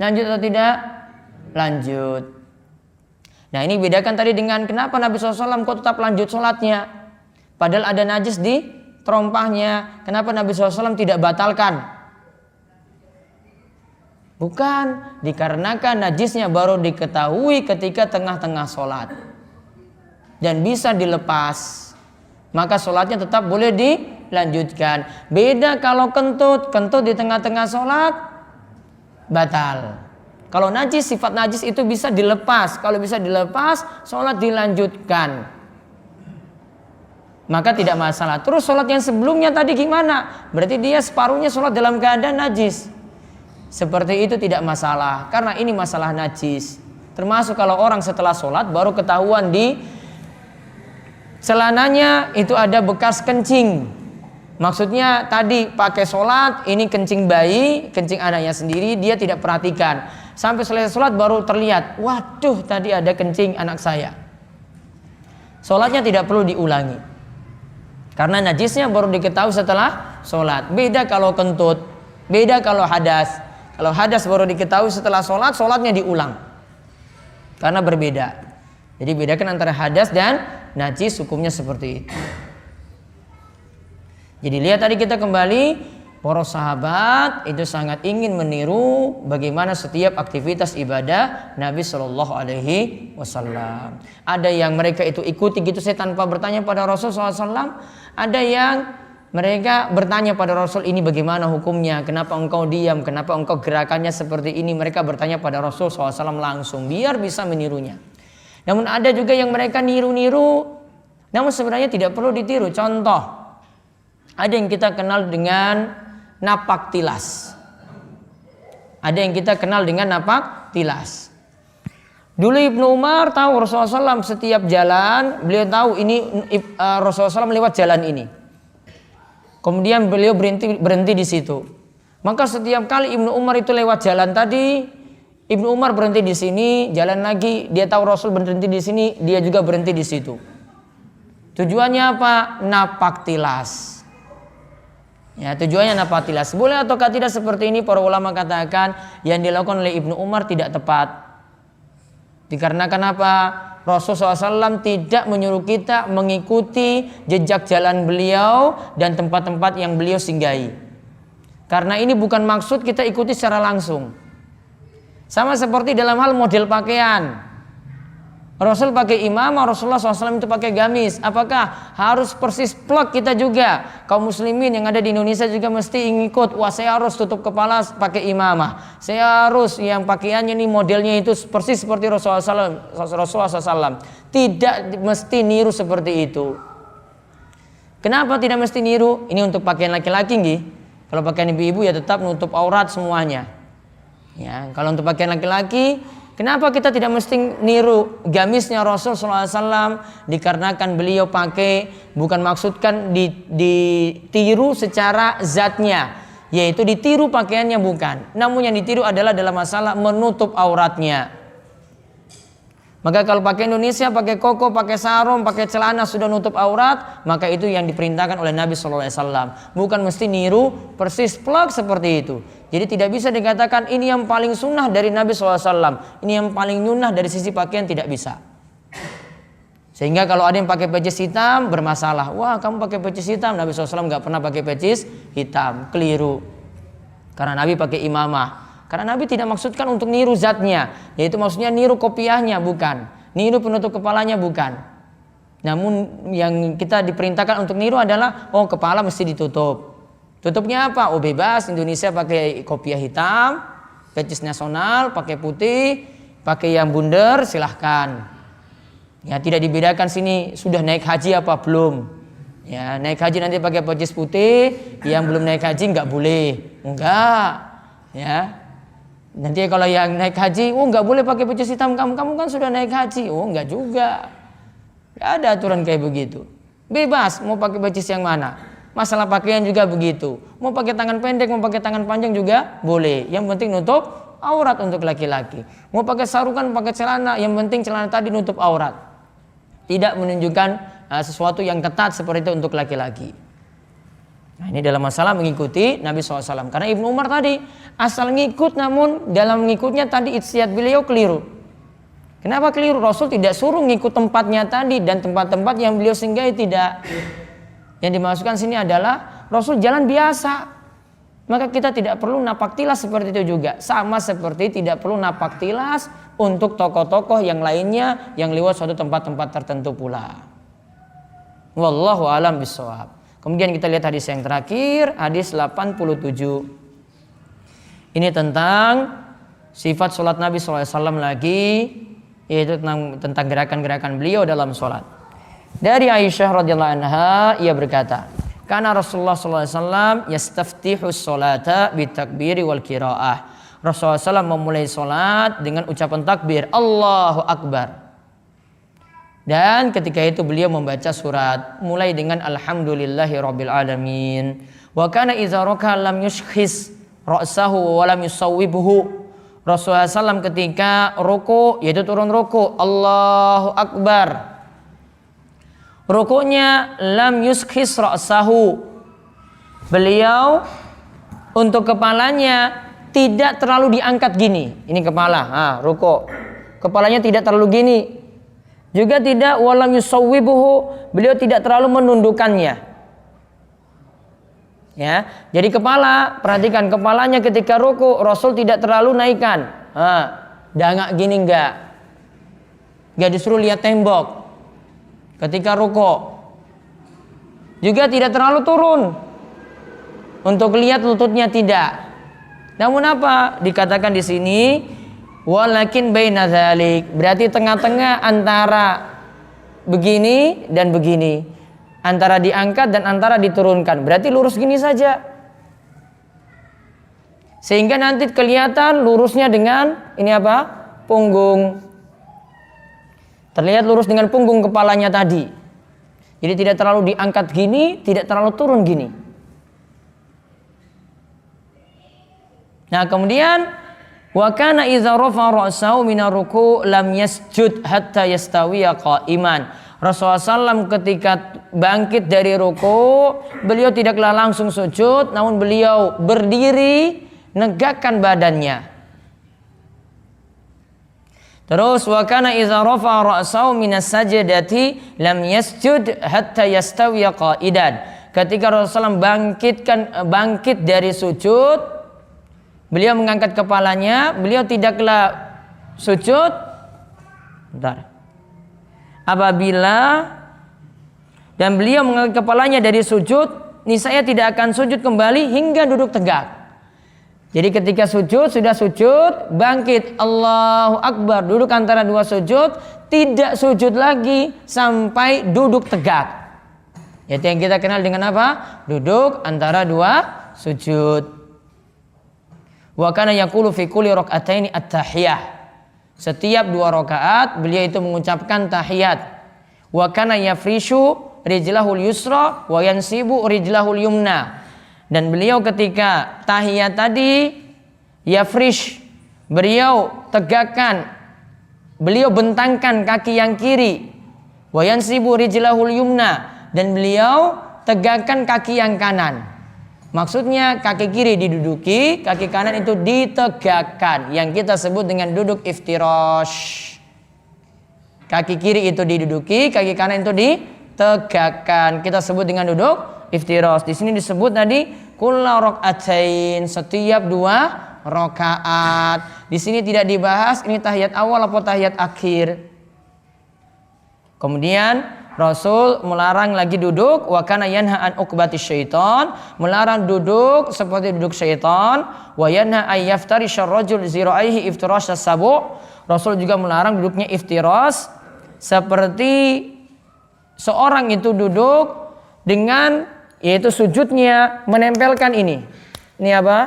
Lanjut atau tidak? Lanjut. Nah ini bedakan tadi dengan kenapa Nabi SAW kok tetap lanjut sholatnya, padahal ada najis di terompahnya. Kenapa Nabi SAW tidak batalkan? Bukan, dikarenakan najisnya baru diketahui ketika tengah-tengah sholat dan bisa dilepas, maka sholatnya tetap boleh dilanjutkan. Beda kalau kentut di tengah-tengah sholat batal. Kalau najis, sifat najis itu bisa dilepas. Kalau bisa dilepas, sholat dilanjutkan, maka tidak masalah. Terus sholat yang sebelumnya tadi gimana? Berarti dia separuhnya sholat dalam keadaan najis. Seperti itu tidak masalah, karena ini masalah najis. Termasuk kalau orang setelah sholat baru ketahuan di celananya itu ada bekas kencing. Maksudnya tadi pakai sholat, ini kencing bayi, kencing anaknya sendiri, dia tidak perhatikan. Sampai selesai sholat baru terlihat, waduh tadi ada kencing anak saya. Sholatnya tidak perlu diulangi, karena najisnya baru diketahui setelah sholat. Beda kalau kentut, beda kalau hadas. Kalau hadas baru diketahui setelah sholat, sholatnya diulang, karena berbeda. Jadi bedakan antara hadas dan najis, hukumnya seperti itu. Jadi lihat tadi kita kembali, para sahabat itu sangat ingin meniru bagaimana setiap aktivitas ibadah Nabi Shallallahu Alaihi Wasallam. Ada yang mereka itu ikuti gitu saja tanpa bertanya pada Rasul SAW. Ada yang Mereka bertanya pada Rasul, ini bagaimana hukumnya? Kenapa engkau diam? Kenapa engkau gerakannya seperti ini? Mereka bertanya pada Rasul SAW langsung, biar bisa menirunya. Namun ada juga yang mereka niru-niru, namun sebenarnya tidak perlu ditiru. Contoh, ada yang kita kenal dengan napak tilas. Ada yang kita kenal dengan napak tilas. Dulu Ibnu Umar tahu Rasulullah SAW setiap jalan, beliau tahu ini Rasulullah SAW lewat jalan ini. Kemudian beliau berhenti di situ. Maka setiap kali Ibnu Umar itu lewat jalan tadi, Ibnu Umar berhenti di sini, jalan lagi, dia tahu Rasul berhenti di sini, dia juga berhenti di situ. Tujuannya apa? Napak tilas. Ya, tujuannya napak tilas. Boleh ataukah tidak seperti ini? Para ulama katakan yang dilakukan oleh Ibnu Umar tidak tepat. Dikarenakan apa? Rasulullah SAW tidak menyuruh kita mengikuti jejak jalan beliau dan tempat-tempat yang beliau singgahi. Karena ini bukan maksud kita ikuti secara langsung. Sama seperti dalam hal model pakaian. Rasul pakai imamah, Rasulullah SAW itu pakai gamis. Apakah harus persis plek kita juga? Kaum muslimin yang ada di Indonesia juga mesti ngikut. Wah, saya harus tutup kepala pakai imamah. Saya harus yang pakaiannya nih modelnya itu persis seperti Rasulullah SAW. Tidak mesti niru seperti itu. Kenapa tidak mesti niru? Ini untuk pakaian laki-laki nggih. Kalau pakaian ibu-ibu ya tetap nutup aurat semuanya. Ya, kalau untuk pakaian laki-laki, kenapa kita tidak mesti niru gamisnya Rasul SAW? Dikarenakan beliau pakai, bukan maksudkan ditiru secara zatnya, yaitu ditiru pakaiannya bukan. Namun yang ditiru adalah dalam masalah menutup auratnya. Maka kalau pakai Indonesia, pakai koko, pakai sarung, pakai celana sudah nutup aurat, maka itu yang diperintahkan oleh Nabi SAW. Bukan mesti niru persis plak seperti itu. Jadi tidak bisa dikatakan ini yang paling sunnah dari Nabi SAW. Ini yang paling sunnah dari sisi pakaian, tidak bisa. Sehingga kalau ada yang pakai pecis hitam bermasalah. Wah, kamu pakai pecis hitam, Nabi SAW nggak pernah pakai pecis hitam. Keliru. Karena Nabi pakai imamah. Karena Nabi tidak maksudkan untuk niru zatnya, yaitu maksudnya niru kopiahnya, bukan. Niru penutup kepalanya, bukan. Namun yang kita diperintahkan untuk niru adalah, oh kepala mesti ditutup. Tutupnya apa? Oh bebas, Indonesia pakai kopiah hitam, pecis nasional, pakai putih, pakai yang bundar, silahkan. Ya, tidak dibedakan sini sudah naik haji apa belum. Ya, naik haji nanti pakai pecis putih, yang belum naik haji nggak boleh. Enggak. Ya. Nanti kalau yang naik haji, oh nggak boleh pakai pecis hitam, kamu kan sudah naik haji. Oh nggak juga, nggak ada aturan kayak begitu. Bebas mau pakai pecis yang mana. Masalah pakaian juga begitu. Mau pakai tangan pendek, mau pakai tangan panjang juga boleh. Yang penting nutup aurat untuk laki-laki. Mau pakai sarungan, pakai celana, yang penting celana tadi nutup aurat. Tidak menunjukkan sesuatu yang ketat seperti itu untuk laki-laki. Nah, ini dalam masalah mengikuti Nabi SAW. Karena Ibnu Umar tadi asal ngikut, namun dalam mengikutnya tadi ijtihad beliau keliru. Kenapa keliru? Rasul tidak suruh ngikut tempatnya tadi dan tempat-tempat yang beliau singgahi tidak. Yang dimasukkan sini adalah Rasul jalan biasa. Maka kita tidak perlu napak tilas seperti itu juga. Sama seperti tidak perlu napak tilas untuk tokoh-tokoh yang lainnya yang lewat suatu tempat-tempat tertentu pula. Wallahu a'lam bishawab. Kemudian kita lihat hadis yang terakhir, hadis 87. Ini tentang sifat sholat Nabi SAW lagi, yaitu tentang gerakan-gerakan beliau dalam sholat. Dari Aisyah radhiyallahu anha, ia berkata, karena Rasulullah SAW yastaftihu sholata bitakbiri wal qiraah. Rasulullah SAW memulai sholat dengan ucapan takbir, Allahu Akbar. Dan ketika itu beliau membaca surat mulai dengan alhamdulillahi rabbil alamin. Wa kana idza raka'a lam yushkhis ra'sahu wa lam yusawwibhu. Rasulullah SAW ketika ruku, yaitu turun ruku, Allahu Akbar. Rukunya lam yushkhis ra'sahu. Beliau untuk kepalanya tidak terlalu diangkat gini. Ini kepala, ruku. Kepalanya tidak terlalu gini. Juga tidak walam yusawwibuhu, beliau tidak terlalu menundukkannya. Ya, jadi kepala, perhatikan kepalanya ketika ruku, Rasul tidak terlalu naikkan. Dangak gini enggak disuruh lihat tembok ketika ruku. juga tidak terlalu turun. Untuk lihat lututnya tidak. Namun apa? Dikatakan di sini walakin baina dzalik, berarti tengah-tengah antara begini dan begini, antara diangkat dan antara diturunkan, berarti lurus gini saja. Sehingga nanti kelihatan lurusnya dengan ini apa? Punggung. Terlihat lurus dengan punggung kepalanya tadi. Jadi tidak terlalu diangkat gini, tidak terlalu turun gini. Nah, kemudian wa kana idza rafa'a ra'sahu minar ruku' lam yasjud hatta yastawiya qa'iman. Rasulullah SAW ketika bangkit dari ruku, beliau tidaklah langsung sujud, namun beliau berdiri, negakkan badannya. Terus wa kana idza rafa'a ra'sahu minas sajdati lam yasjud hatta yastawiya qa'idan. Ketika Rasulullah bangkit dari sujud, beliau mengangkat kepalanya, beliau tidaklah sujud. Bentar. Apabila dan beliau mengangkat kepalanya dari sujud, niscaya tidak akan sujud kembali hingga duduk tegak. Jadi ketika sujud, sudah sujud, bangkit, Allahu Akbar, duduk antara dua sujud, tidak sujud lagi sampai duduk tegak. Itu yang kita kenal dengan apa? Duduk antara dua sujud. Wa kana yaqulu fi kulli rak'ataini at-tahiyah. Setiap dua rakaat beliau itu mengucapkan tahiyat. Wa kana yafrishu rijlahul yusra wa yansibu rijlahul yumna. Dan beliau ketika tahiyat tadi yafrish, beliau tegakkan, beliau bentangkan kaki yang kiri. Wa yansibu rijlahul yumna, dan beliau tegakkan kaki yang kanan. Maksudnya kaki kiri diduduki, kaki kanan itu ditegakkan, yang kita sebut dengan duduk iftirash. Kaki kiri itu diduduki, kaki kanan itu ditegakkan, kita sebut dengan duduk iftirash. Di sini disebut tadi kulla rak'atain, setiap dua rakaat. Di sini tidak dibahas ini tahiyat awal atau tahiyat akhir. Kemudian Rasul melarang lagi duduk, wa kana yanha an uqbati syaitan, melarang duduk seperti duduk syaitan, wa yanha ay yaftarisha ar-rajul zira'aihi iftirash as-sabu'. Rasul juga melarang duduknya iftirash, seperti seorang itu duduk dengan yaitu sujudnya menempelkan ini. Ini apa?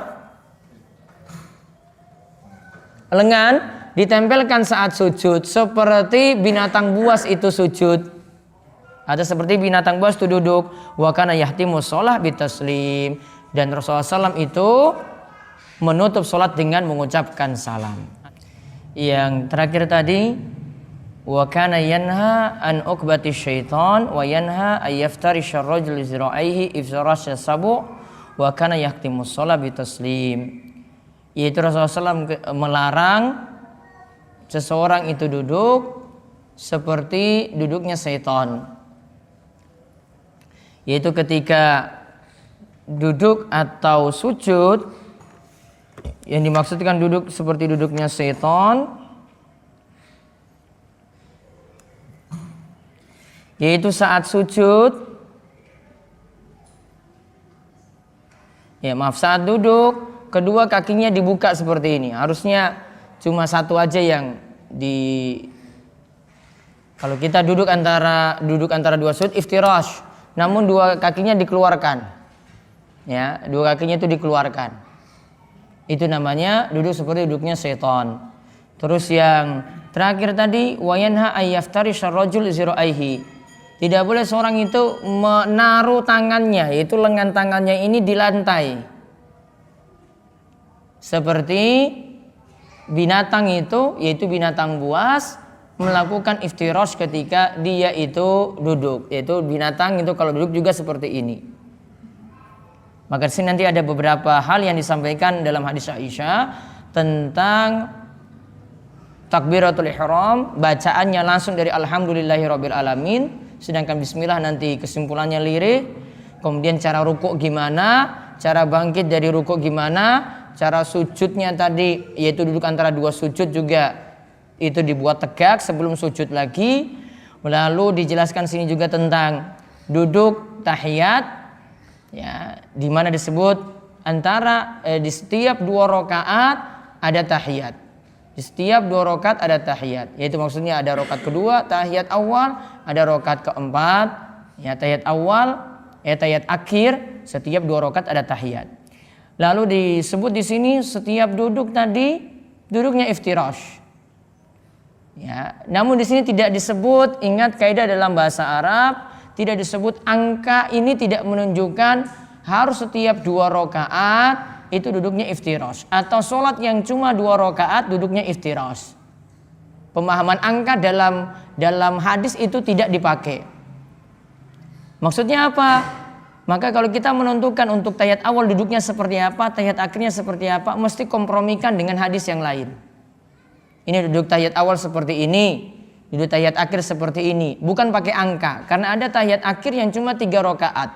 Lengan ditempelkan saat sujud, seperti binatang buas itu sujud. Atau seperti binatang buas itu duduk. Wa kana yahtimu shalah bitaslim, dan Rasulullah SAW itu menutup sholat dengan mengucapkan salam. Yang terakhir tadi, wa kana yanha an uqbati syaitan wa yanha ay yaftarisha ar-rajul zira'aihi iftirash as-sabu' wa kana yahtimu shalah bitaslim. Yaitu Rasulullah SAW melarang seseorang itu duduk seperti duduknya syaitan. Yaitu ketika duduk atau sujud, yang dimaksudkan duduk seperti duduknya syaitan, yaitu saat sujud, saat duduk, kedua kakinya dibuka seperti ini. Harusnya cuma satu aja yang kalau kita duduk antara dua sujud iftirash, namun dua kakinya dikeluarkan. Ya, dua kakinya itu dikeluarkan. Itu namanya duduk seperti duduknya syaitan. Terus yang terakhir tadi, wa yanha ay yaftarisha ar-rajul zira'aihi. Tidak boleh seorang itu menaruh tangannya, yaitu lengan tangannya ini di lantai. Seperti binatang itu, yaitu binatang buas, melakukan iftirash ketika dia itu duduk. Yaitu binatang itu kalau duduk juga seperti ini. Maka disini nanti ada beberapa hal yang disampaikan dalam hadis Aisyah tentang takbiratul ihram, bacaannya langsung dari alhamdulillahirabbil alamin, sedangkan bismillah nanti kesimpulannya lirih. Kemudian cara rukuk gimana, cara bangkit dari rukuk gimana, cara sujudnya tadi yaitu duduk antara dua sujud juga itu dibuat tegak sebelum sujud lagi. Lalu dijelaskan sini juga tentang duduk tahiyat, ya, di mana disebut antara di setiap 2 rakaat ada tahiyat. Di setiap 2 rakaat ada tahiyat. Yaitu maksudnya ada rakaat kedua tahiyat awal, ada rakaat keempat ya tahiyat awal, tahiyat akhir, setiap 2 rakaat ada tahiyat. Lalu disebut di sini setiap duduk tadi duduknya iftirash. Ya, namun di sini tidak disebut, ingat kaidah dalam bahasa Arab, tidak disebut angka ini tidak menunjukkan harus setiap 2 rakaat itu duduknya iftirash, atau sholat yang cuma 2 rakaat duduknya iftirash. Pemahaman angka dalam hadis itu tidak dipakai. Maksudnya apa? Maka kalau kita menentukan untuk tahiyat awal duduknya seperti apa, tahiyat akhirnya seperti apa, mesti kompromikan dengan hadis yang lain. Ini duduk tahiyat awal seperti ini, duduk tahiyat akhir seperti ini. Bukan pakai angka, karena ada tahiyat akhir yang cuma 3 rakaat.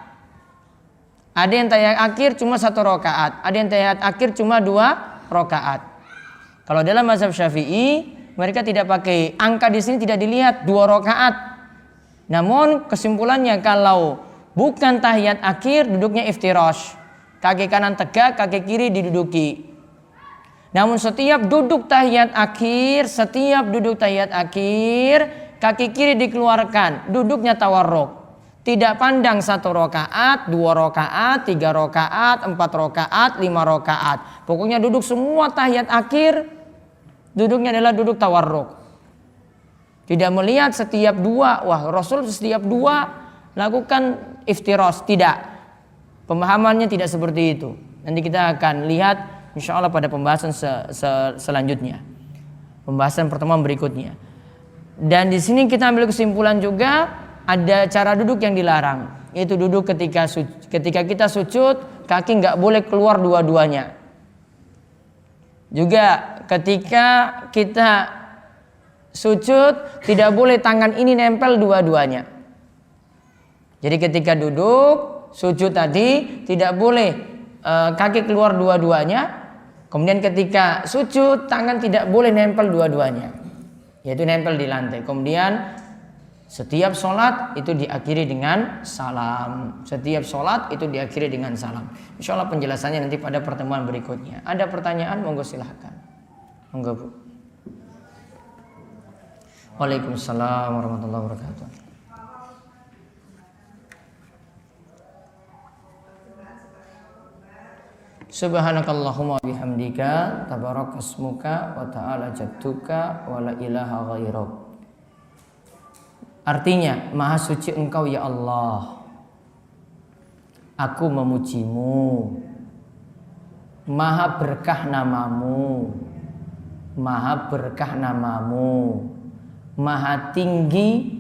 Ada yang tahiyat akhir cuma 1 rakaat, ada yang tahiyat akhir cuma 2 rakaat. Kalau dalam mazhab Syafi'i, mereka tidak pakai angka, di sini tidak dilihat 2 rakaat. Namun kesimpulannya kalau bukan tahiyat akhir duduknya iftirash. Kaki kanan tegak, kaki kiri diduduki. Namun setiap duduk tahiyat akhir, kaki kiri dikeluarkan, duduknya tawarruk. Tidak pandang 1 rakaat, 2 rakaat, 3 rakaat, 4 rakaat, 5 rakaat. Pokoknya duduk semua tahiyat akhir, duduknya adalah duduk tawarruk. Tidak melihat setiap 2, wah Rasul setiap 2 lakukan iftirash, tidak. Pemahamannya tidak seperti itu. Nanti kita akan lihat insya Allah pada pembahasan selanjutnya, pembahasan pertemuan berikutnya. Dan di sini kita ambil kesimpulan juga ada cara duduk yang dilarang, yaitu duduk ketika kita sujud, kaki nggak boleh keluar dua-duanya. Juga ketika kita sujud tidak boleh tangan ini nempel dua-duanya. Jadi ketika duduk sujud tadi tidak boleh kaki keluar dua-duanya. Kemudian ketika sujud tangan tidak boleh nempel dua-duanya, yaitu nempel di lantai. Kemudian setiap sholat itu diakhiri dengan salam. Insya Allah penjelasannya nanti pada pertemuan berikutnya. Ada pertanyaan? Monggo silahkan. Monggo Bu. Waalaikumsalam warahmatullahi wabarakatuh. Subhanakallahumma bihamdika tabarakasmuka wa ta'ala jadduka wa la ilaha ghairuk. Artinya, maha suci engkau ya Allah, aku memujimu. Maha berkah namamu, maha tinggi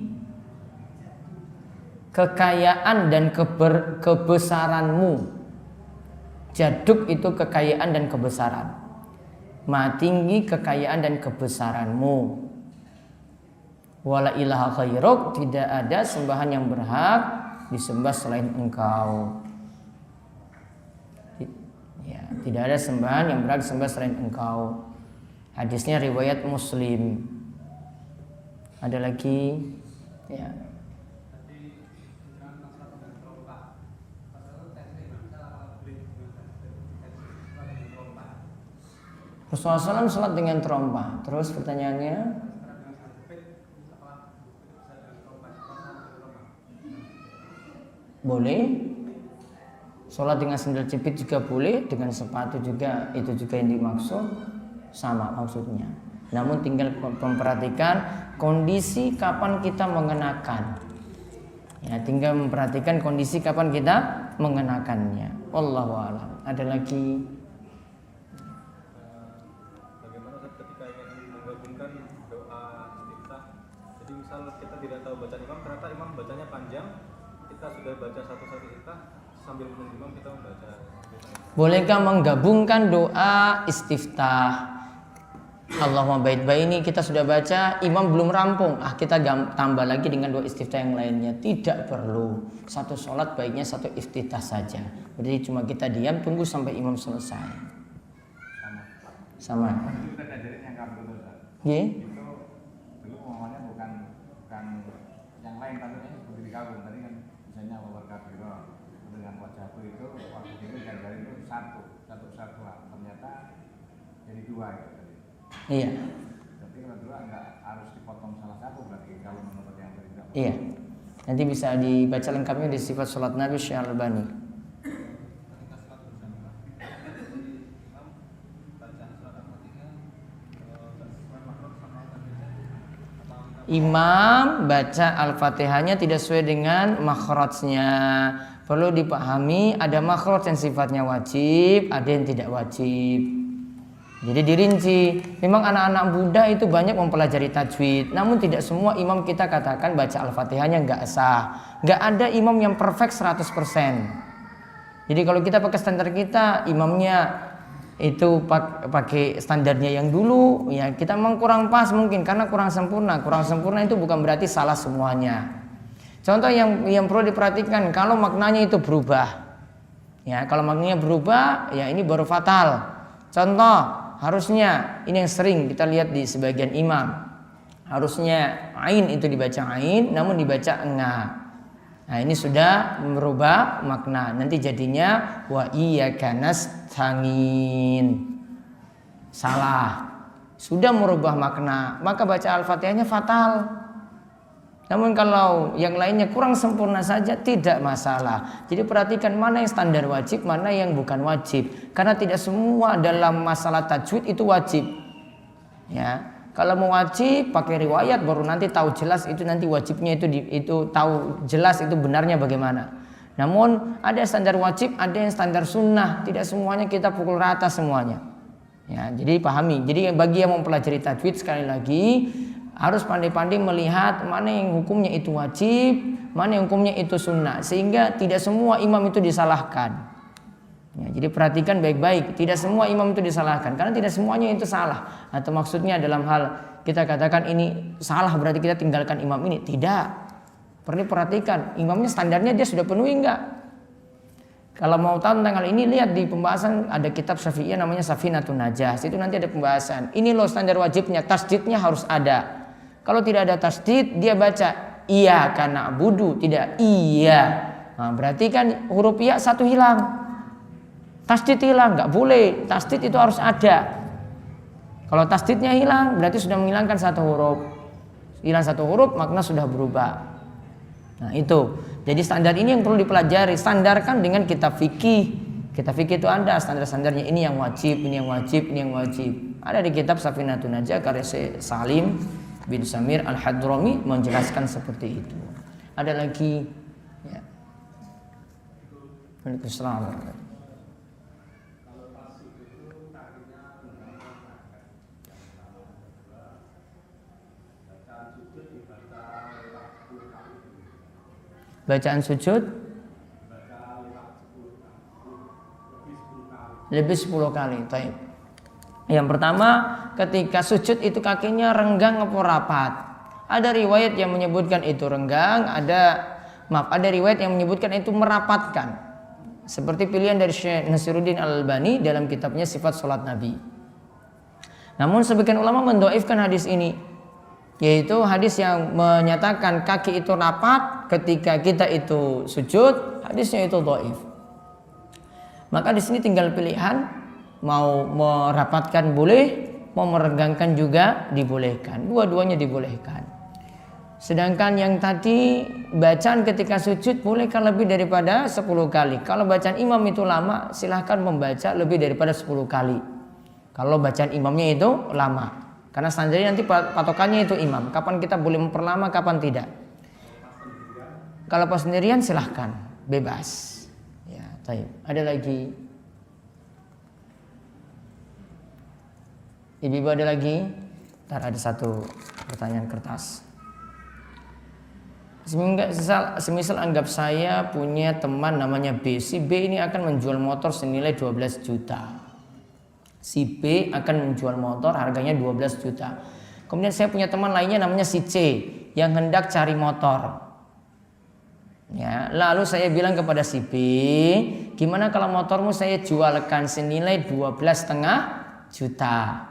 kekayaan dan kebesaranmu. Jaduk itu kekayaan dan kebesaran. Maha tinggi kekayaan dan kebesaranmu. Wala ilaha ghairuk, tidak ada sembahan yang berhak disembah selain engkau. Ya, tidak ada sembahan yang berhak disembah selain engkau. Hadisnya riwayat Muslim. Ada lagi? Ya. Rasulullah SAW sholat dengan trompa. Terus pertanyaannya, boleh. Sholat dengan sandal jepit juga boleh, dengan sepatu juga, itu juga yang dimaksud, sama maksudnya. Namun tinggal memperhatikan kondisi kapan kita mengenakan. Ya, tinggal memperhatikan kondisi kapan kita mengenakannya. Wallahu a'lam. Ada lagi? Kita tidak tahu bacaan imam, ternyata imam bacanya panjang, kita sudah baca satu-satu iftitah, sambil menunggu imam kita membaca. Bolehkah menggabungkan doa istiftah? Allahumma bait baini kita sudah baca, imam belum rampung, kita tambah lagi dengan doa istiftah yang lainnya. Tidak perlu. Satu sholat baiknya satu iftitah saja. Berarti cuma kita diam tunggu sampai imam selesai. Sama. Nggih. Yang lain tadi seperti dikagum tadi kan misalnya Abu Bakar itu waktu itu diajari itu satu kesatuan, ternyata jadi dua itu tadi. Iya. Berarti kalau dua nggak harus dipotong salah satu berarti kalau menurut yang tadi. Iya. Nanti bisa dibaca lengkapnya di sifat sholat Nabi Syekh Al-Albani. Imam baca Al-Fatihahnya tidak sesuai dengan makhrajnya. Perlu dipahami ada makhraj yang sifatnya wajib, ada yang tidak wajib. Jadi dirinci. Memang anak-anak muda itu banyak mempelajari tajwid, namun tidak semua imam kita katakan baca Al-Fatihahnya enggak sah. Enggak ada imam yang perfect 100%. Jadi kalau kita pakai standar kita, imamnya itu pakai standarnya yang dulu, ya kita memang kurang pas mungkin karena kurang sempurna. Kurang sempurna itu bukan berarti salah semuanya. Contoh yang perlu diperhatikan kalau maknanya itu berubah. Ya, kalau maknanya berubah, ya ini baru fatal. Contoh, harusnya ini yang sering kita lihat di sebagian imam. Harusnya ain itu dibaca ain, namun dibaca enggak. Nah, ini sudah merubah makna. Nanti jadinya wa iyyaka nasta'in. Salah. Sudah merubah makna, maka baca Al-Fatihahnya fatal. Namun kalau yang lainnya kurang sempurna saja tidak masalah. Jadi perhatikan mana yang standar wajib, mana yang bukan wajib. Karena tidak semua dalam masalah tajwid itu wajib. Ya. Kalau mau wajib pakai riwayat baru nanti tahu jelas itu nanti wajibnya itu tahu jelas itu benarnya bagaimana. Namun ada standar wajib, ada yang standar sunnah. Tidak semuanya kita pukul rata semuanya. Ya, jadi pahami. Jadi bagi yang mempelajari tajwid sekali lagi harus pandai-pandai melihat mana yang hukumnya itu wajib, mana yang hukumnya itu sunnah, sehingga tidak semua imam itu disalahkan. Ya, jadi perhatikan baik-baik, tidak semua imam itu disalahkan karena tidak semuanya itu salah. Atau maksudnya dalam hal kita katakan ini salah berarti kita tinggalkan imam ini, tidak. Perlu perhatikan imamnya standarnya dia sudah penuhi enggak. Kalau mau tahu tentang hal ini lihat di pembahasan ada kitab Syafi'iyah namanya Safinatun Najah. Itu nanti ada pembahasan. Ini loh standar wajibnya, tasdidnya harus ada. Kalau tidak ada tasdid dia baca iya karena budu, tidak iya. Nah, berarti kan huruf ya satu hilang. Tasdid hilang, nggak boleh. Tasdid itu harus ada. Kalau tasdidnya hilang, berarti sudah menghilangkan satu huruf. Hilang satu huruf, makna sudah berubah. Nah itu. Jadi standar ini yang perlu dipelajari. Standarkan dengan kitab fikih. Kitab fikih itu ada standar-standarnya. Ini yang wajib, ini yang wajib, ini yang wajib. Ada di kitab Safinatun Najah karya Salim bin Samir Al-Hadrami menjelaskan seperti itu. Ada lagi. Ya. Waalaikumsalam. Bacaan sujud lebih 10 kali. Taib. Yang pertama, ketika sujud itu kakinya renggang atau rapat. Ada riwayat yang menyebutkan itu renggang, ada riwayat yang menyebutkan itu merapatkan. Seperti pilihan dari Syekh Nasiruddin Al-Albani dalam kitabnya Sifat Salat Nabi. Namun sebagian ulama mendoifkan hadis ini. Yaitu hadis yang menyatakan kaki itu rapat ketika kita itu sujud, hadisnya itu dhaif. Maka di sini tinggal pilihan, mau merapatkan boleh, mau merenggangkan juga dibolehkan. Dua-duanya dibolehkan. Sedangkan yang tadi bacaan ketika sujud bolehkan lebih daripada 10 kali. Kalau bacaan imam itu lama, silahkan membaca lebih daripada 10 kali. Kalau bacaan imamnya itu lama. Karena standarnya nanti patokannya itu imam. Kapan kita boleh memperlama, kapan tidak. Kalau pas sendirian silahkan, bebas. Ya, taib. Ada lagi? Ibu-ibu ada lagi? Ntar ada satu pertanyaan kertas. Semisal anggap saya punya teman namanya B. Si B ini akan menjual motor senilai 12 juta. Si B akan menjual motor harganya 12 juta. Kemudian saya punya teman lainnya namanya si C yang hendak cari motor. Ya, lalu saya bilang kepada si B, gimana kalau motormu saya jualkan senilai 12,5 juta.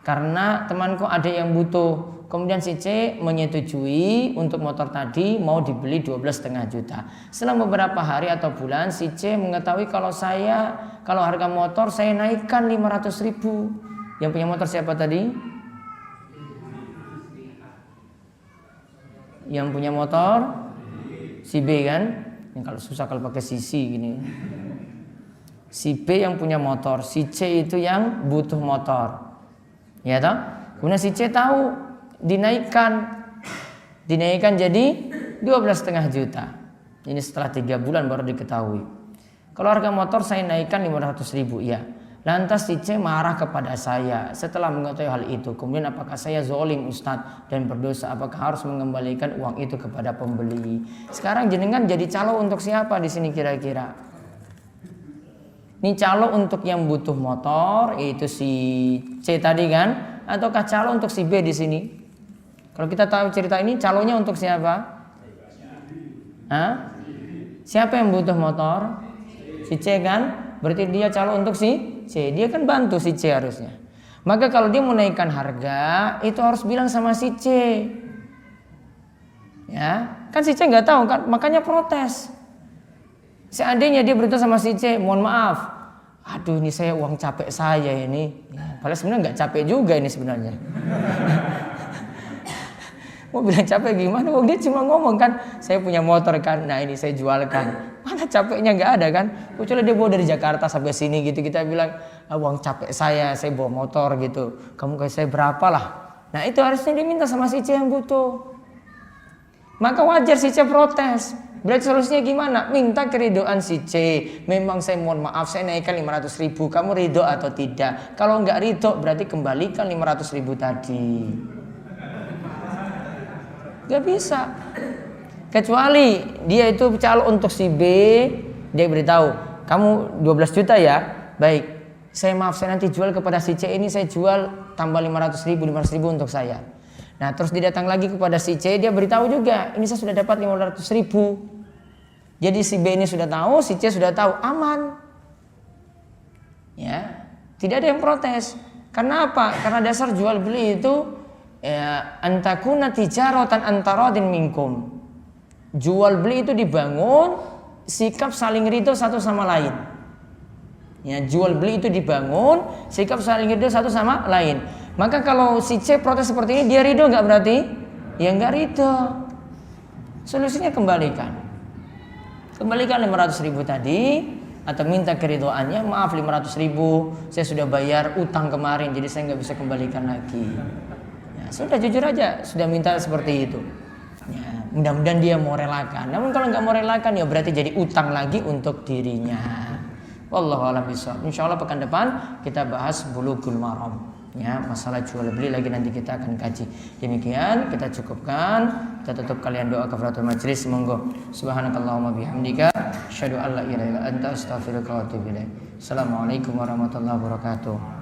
Karena temanku ada yang butuh Kemudian si C menyetujui untuk motor tadi mau dibeli 12,5 juta. Setelah beberapa hari atau bulan si C mengetahui kalau harga motor saya naikkan 500.000. Yang punya motor siapa tadi? Yang punya motor si B kan? Yang kalau susah kalau pakai sisi gini. Si B yang punya motor, si C itu yang butuh motor. Ya toh? Kemudian si C tahu dinaikkan jadi 12,5 juta. Ini setelah 3 bulan baru diketahui. Kalau harga motor saya naikkan 500.000, ya. Lantas si C marah kepada saya setelah mengetahui hal itu. Kemudian apakah saya zolim Ustadz dan berdosa? Apakah harus mengembalikan uang itu kepada pembeli? Sekarang jenengan jadi calo untuk siapa di sini kira-kira? Ini calo untuk yang butuh motor, yaitu si C tadi kan? Ataukah calo untuk si B di sini? Kalau kita tahu cerita ini, calonnya untuk siapa? Hah? Siapa yang butuh motor? Si C kan? Berarti dia calon untuk si C. Dia kan bantu si C harusnya. Maka kalau dia menaikkan harga, itu harus bilang sama si C. Ya, kan si C nggak tahu kan, makanya protes. Seandainya dia beritahu sama si C, mohon maaf, aduh ini saya uang capek saya ini. Ya, padahal sebenarnya nggak capek juga ini sebenarnya. Mau bilang capek gimana? Dia cuma ngomong kan, saya punya motor kan, nah ini saya jualkan. Mana capeknya nggak ada kan? Kecuali dia bawa dari Jakarta sampai sini gitu, kita bilang uang capek saya bawa motor gitu. Kamu kasih saya berapa lah? Nah itu harusnya diminta sama si C yang butuh. Maka wajar si C protes. Berarti solusinya gimana? Minta keridoan si C. Memang saya mohon maaf, saya naikkan 500.000. Kamu ridho atau tidak? Kalau nggak ridho, berarti kembalikan 500.000 tadi. Gak bisa. Kecuali dia itu calon untuk si B, dia beritahu, kamu 12 juta ya? Baik, saya nanti jual kepada si C ini, saya jual tambah 500.000 untuk saya. Nah terus dia datang lagi kepada si C, dia beritahu juga, ini saya sudah dapat 500.000. Jadi si B ini sudah tahu, si C sudah tahu, aman. Ya, tidak ada yang protes. Karena apa? Karena dasar jual beli itu ya, antakuna tijaratan antaradin minkum. Jual beli itu dibangun sikap saling ridho satu sama lain. Ya, jual beli itu dibangun sikap saling ridho satu sama lain. Maka kalau si C protes seperti ini, dia ridho nggak berarti? Ya nggak ridho. Solusinya kembalikan 500.000 tadi, atau minta keridhoannya, maaf 500.000 saya sudah bayar utang kemarin, jadi saya nggak bisa kembalikan lagi. Sudah jujur aja, sudah minta seperti itu. Ya, mudah-mudahan dia mau relakan. Namun kalau nggak mau relakan, ya berarti jadi utang lagi untuk dirinya. Wallahu a'lam bishawab. Insyaallah pekan depan kita bahas Bulughul Maram. Ya, masalah jual beli lagi nanti kita akan kaji. Demikian kita cukupkan. Kita tutup kalian doa kafaratul majlis. Monggo. Subhanakallahumma bihamdika asyhadu an la ilaha illa anta astaghfiruka wa atubu ilaik. Assalamualaikum warahmatullahi wabarakatuh.